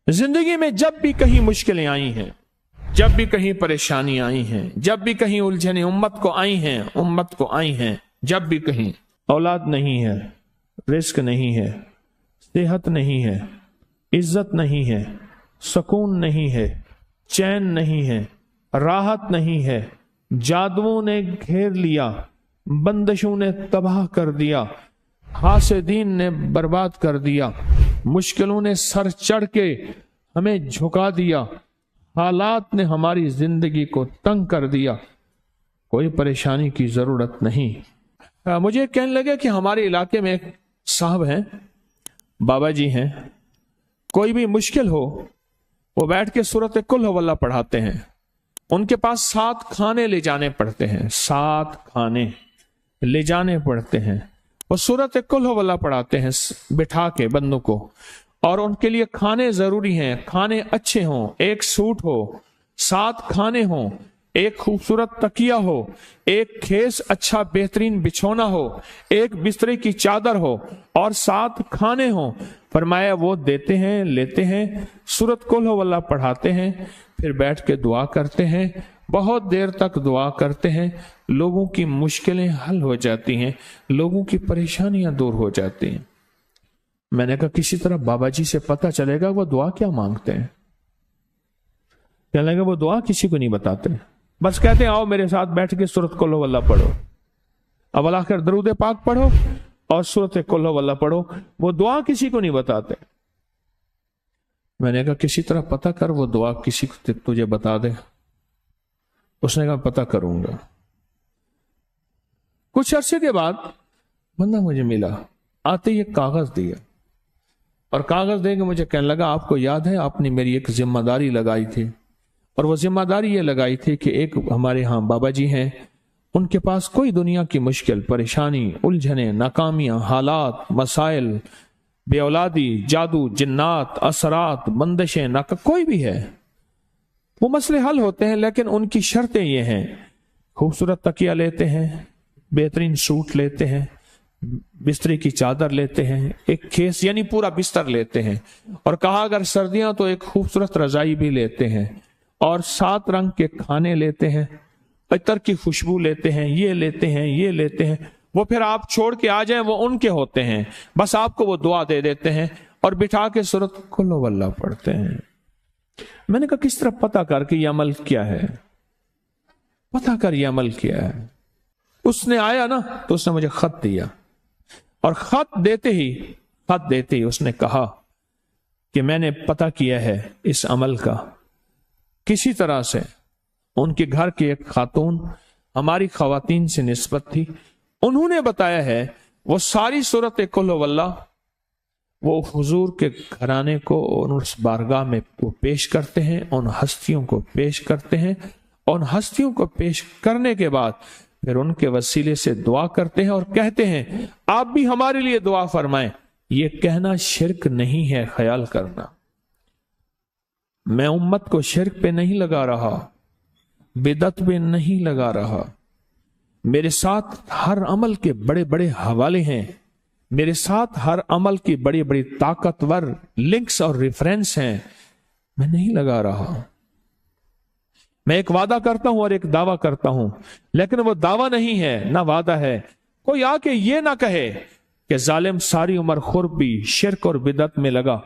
जिंदगी में जब भी कहीं मुश्किलें आई हैं, जब भी कहीं परेशानी आई हैं, जब भी कहीं उलझने उम्मत को आई हैं, जब भी कहीं औलाद नहीं है, रिस्क नहीं है, सेहत नहीं है, इज्जत नहीं है, सुकून नहीं है, चैन नहीं है, राहत नहीं है, जादुओं ने घेर लिया, बंदिशों ने तबाह कर दिया, हासिदीन ने बर्बाद कर दिया, मुश्किलों ने सर चढ़ के हमें झुका दिया, हालात ने हमारी जिंदगी को तंग कर दिया, कोई परेशानी की जरूरत नहीं। मुझे कहने लगे कि हमारे इलाके में एक साहब हैं, बाबा जी हैं, कोई भी मुश्किल हो वो बैठ के सूरत कुल हुवल्लाह पढ़ाते हैं। उनके पास 7 खाने ले जाने पड़ते हैं, 7 खाने ले जाने पड़ते हैं। वो सूरत कुल हुवल्लाह पढ़ाते हैं बिठा के बंदों को, और उनके लिए खाने जरूरी हैं, खाने अच्छे हों, एक सूट हो, 7 खाने हों, एक खूबसूरत तकिया हो, एक खेस अच्छा बेहतरीन बिछौना हो, एक बिस्तरे की चादर हो और 7 खाने हों। फरमाया वो देते हैं, लेते हैं, सूरत कुल हुवल्लाह पढ़ाते हैं, फिर बैठ के दुआ करते हैं, बहुत देर तक दुआ करते हैं, लोगों की मुश्किलें हल हो जाती हैं, लोगों की परेशानियां दूर हो जाती हैं। मैंने कहा किसी तरह बाबा जी से पता चलेगा वो दुआ क्या मांगते हैं। कहने लगे वो दुआ किसी को नहीं बताते, बस कहते हैं आओ मेरे साथ बैठ के सूरत कुल हुवल्लाह पढ़ो, अव्वल आखिर दरूद पाक पढ़ो और सूरत कुल हुवल्लाह पढ़ो, वो दुआ किसी को नहीं बताते। मैंने कहा किसी तरह पता कर वो दुआ किसी को तुझे बता दे। उसने कहा पता करूंगा। कुछ अरसे के बाद बंदा मुझे मिला, आते ही एक कागज दिया और कागज दे के मुझे कहने लगा आपको याद है आपने मेरी एक जिम्मेदारी लगाई थी, और वो जिम्मेदारी ये लगाई थी कि एक हमारे यहाँ बाबा जी हैं, उनके पास कोई दुनिया की मुश्किल परेशानी उलझने नाकामियां हालात मसाइल बे औलादी जादू जिन्नात असरात बंदिशें नाका कोई भी है वो मसले हल होते हैं, लेकिन उनकी शर्तें ये हैं खूबसूरत तकिया लेते हैं, बेहतरीन सूट लेते हैं, बिस्तरे की चादर लेते हैं, एक खेस यानी पूरा बिस्तर लेते हैं, और कहा अगर सर्दियां तो एक खूबसूरत रजाई भी लेते हैं, और 7 रंग के खाने लेते हैं, अतर की खुशबू लेते हैं, ये लेते हैं, ये लेते हैं। वो फिर आप छोड़ के आ जाएं वो उनके होते हैं, बस आपको वो दुआ दे देते हैं और बिठा के सूरत कुल हुवल्लाह पढ़ते हैं। मैंने कहा किस तरह पता कर कि ये अमल क्या है, पता कर ये अमल क्या है। उसने आया ना तो उसने मुझे खत दिया, और खत देते ही उसने कहा कि मैंने पता किया है इस अमल का, किसी तरह से उनके घर की एक खातून हमारी खवातीन से निस्बत थी, उन्होंने बताया है वो सारी सूरत कुल हुवल्लाह वो हुजूर के घराने को और उस बारगाह में वो पेश करते हैं, उन हस्तियों को पेश करते हैं, उन हस्तियों को पेश करने के बाद फिर उनके वसीले से दुआ करते हैं और कहते हैं आप भी हमारे लिए दुआ फरमाएं। ये कहना शिरक नहीं है, ख्याल करना। मैं उम्मत को शिरक पे नहीं लगा रहा, बिदअत पे नहीं लगा रहा। मेरे साथ हर अमल के बड़े बड़े हवाले हैं, मेरे साथ हर अमल की बड़ी बड़ी ताकतवर लिंक्स और रेफरेंस हैं। मैं नहीं लगा रहा। मैं एक वादा करता हूं और एक दावा करता हूं, लेकिन वो दावा नहीं है ना वादा है। कोई आके ये ना कहे कि जालिम सारी उम्र खुर्ब भी शिरक और बिदअत में लगा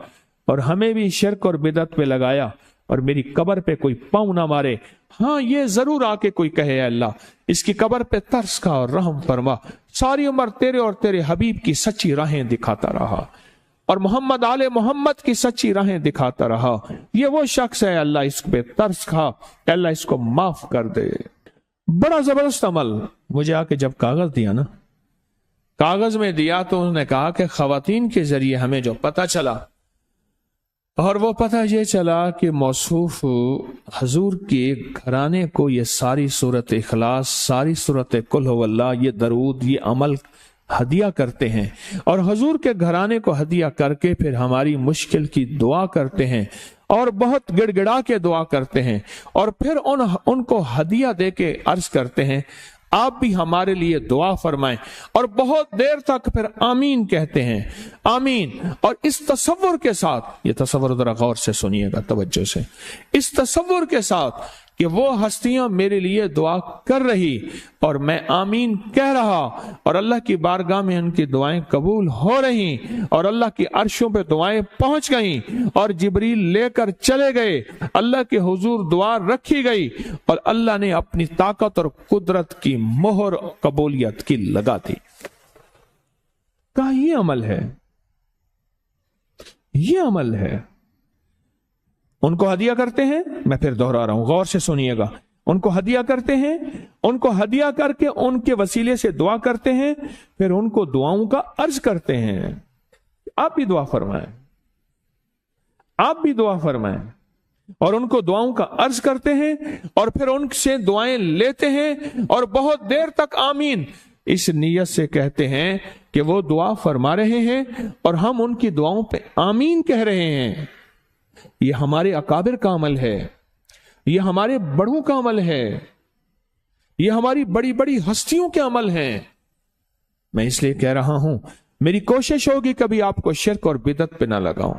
और हमें भी शिरक और बिदअत पे लगाया और मेरी कब्र पे कोई पांव ना मारे। हाँ ये जरूर आके कोई कहे अल्लाह इसकी कब्र पे तरस खा और रहम फरमा, सारी उम्र तेरे और तेरे हबीब की सच्ची राहें दिखाता रहा और मोहम्मद आले मोहम्मद की सच्ची राहें दिखाता रहा। ये वो शख्स है, अल्लाह इस पे तरस खा, अल्लाह इसको माफ कर दे। बड़ा जबरदस्त अमल। मुझे आके जब कागज दिया ना, कागज में दिया तो उन्होंने कहा कि खवातीन के जरिए हमें जो पता चला, और वो पता ये चला कि मौसूफ हजूर के घराने को ये सारी सूरत इखलास, सारी सूरत कुल हुवल्लाह, ये दरूद, ये अमल हदिया करते हैं, और हजूर के घराने को हदिया करके फिर हमारी मुश्किल की दुआ करते हैं और बहुत गिड़गिड़ा के दुआ करते हैं, और फिर उनको हदिया दे के अर्ज करते हैं आप भी हमारे लिए दुआ फरमाएं। और बहुत देर तक फिर आमीन कहते हैं, आमीन। और इस तसव्वुर के साथ, ये तसव्वुर जरा गौर से सुनिएगा, तवज्जो से, इस तसव्वुर के साथ कि वो हस्तियां मेरे लिए दुआ कर रही और मैं आमीन कह रहा, और अल्लाह की बारगाह में उनकी दुआएं कबूल हो रही, और अल्लाह की अर्शों पे दुआएं पहुंच गई, और जिब्रील लेकर चले गए, अल्लाह के हुजूर दुआ रखी गई, और अल्लाह ने अपनी ताकत और कुदरत की मोहर कबूलियत की लगा दी। कहा ये अमल है, ये अमल है। उनको हदिया करते हैं, मैं फिर दोहरा रहा हूं, गौर से सुनिएगा, उनको हदिया करते हैं, उनको हदिया करके उनके वसीले से दुआ करते हैं, फिर उनको दुआओं का अर्ज करते हैं, आप भी दुआ फरमाएं, आप भी दुआ फरमाएं, और उनको दुआओं का अर्ज करते हैं, और फिर उनसे दुआएं लेते हैं, और बहुत देर तक आमीन इस नीयत से कहते हैं कि वो दुआ फरमा रहे हैं और हम उनकी दुआओं पे आमीन कह रहे हैं। ये हमारे अकाबिर का अमल है, ये हमारे बड़ों का अमल है, ये हमारी बड़ी बड़ी हस्तियों के अमल हैं। मैं इसलिए कह रहा हूं, मेरी कोशिश होगी कभी आपको शिर्क और बिदअत पे ना लगाऊं।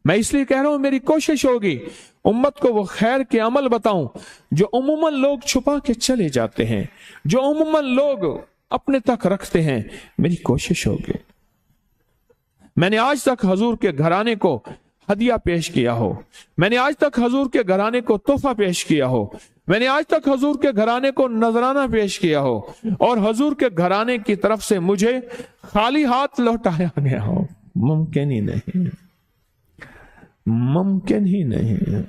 मैं इसलिए कह रहा हूं, मेरी कोशिश होगी उम्मत को वो खैर के अमल बताऊं जो उम्मन लोग छुपा के चले जाते हैं, जो उम्मन लोग अपने तक रखते हैं। मेरी कोशिश होगी, मैंने आज तक हजूर के घराने को हदिया पेश किया हो, मैंने आज तक हजूर के घराने को तोहफा पेश किया हो, मैंने आज तक हजूर के घराने को नजराना पेश किया हो, और हजूर के घराने की तरफ से मुझे खाली हाथ लौटाया गया हो, मुमकिन ही नहीं, मुमकिन ही नहीं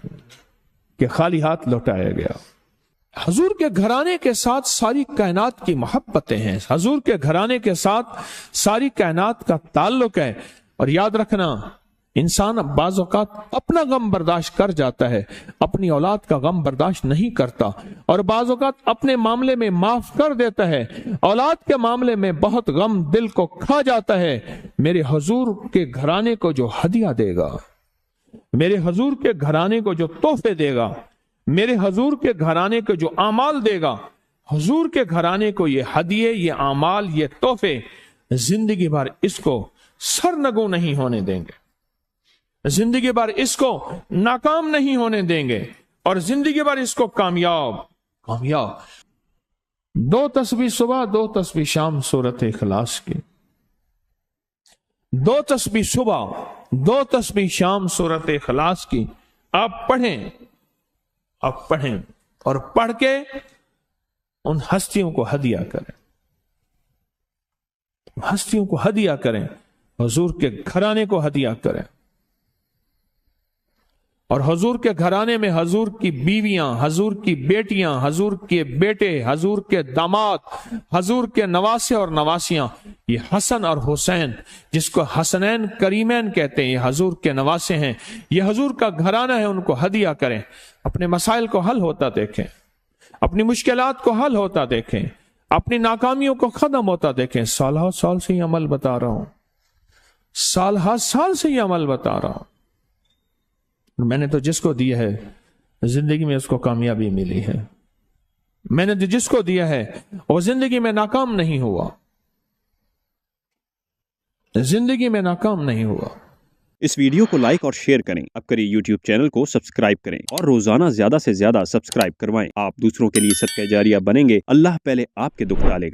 कि खाली हाथ लौटाया गया। हजूर के घराने के साथ सारी कायनात की मोहब्बतें हैं, हजूर के घराने के साथ सारी कायनात का ताल्लुक है। और याद रखना, इंसान बाज़ औक़ात अपना गम बर्दाश्त कर जाता है, अपनी औलाद का गम बर्दाश्त नहीं करता, और बाज़ औक़ात अपने मामले में माफ कर देता है, औलाद के मामले में बहुत गम दिल को खा जाता है। मेरे हजूर के घराने को जो हदिया देगा, मेरे हजूर के घराने को जो तोहफे देगा, मेरे हजूर के घराने को जो आमाल देगा, हजूर के घराने को ये हदिये, ये आमाल, ये तोहफे जिंदगी भर इसको सरनगू नहीं होने देंगे, जिंदगी भर इसको नाकाम नहीं होने देंगे, और जिंदगी भर इसको कामयाब कामयाब। 2 तस्बीह सुबह, 2 तस्बीह शाम सूरत इखलास की, 2 तस्बीह सुबह, 2 तस्बीह शाम सूरत इखलास की आप पढ़ें, आप पढ़ें, और पढ़ के उन हस्तियों को हदिया करें, हस्तियों को हदिया करें, हुजूर के घराने को हदिया करें। और हुजूर के घराने में हुजूर की बीवियां, हुजूर की बेटियां, हुजूर के बेटे, हुजूर के दामाद, हुजूर के नवासे और नवासियां, ये हसन और हुसैन, जिसको हसनैन करीमैन कहते हैं, ये हुजूर के नवासे हैं, ये हुजूर का घराना है, उनको हदिया करें। अपने मसाइल को हल होता देखें, अपनी मुश्किलात को हल होता देखें, अपनी नाकामियों को खत्म होता देखें। साल साल से ये अमल बता रहा हूं, साल से ये अमल बता रहा हूं। मैंने तो जिसको दिया है जिंदगी में उसको कामयाबी मिली है, मैंने तो जिसको दिया है वो जिंदगी में नाकाम नहीं हुआ, जिंदगी में नाकाम नहीं हुआ। इस वीडियो को लाइक और शेयर करें, अब करिए यूट्यूब चैनल को सब्सक्राइब करें, और रोजाना ज्यादा से ज्यादा सब्सक्राइब करवाएं। आप दूसरों के लिए सदका जारिया बनेंगे, अल्लाह पहले आपके दुख टालेगा।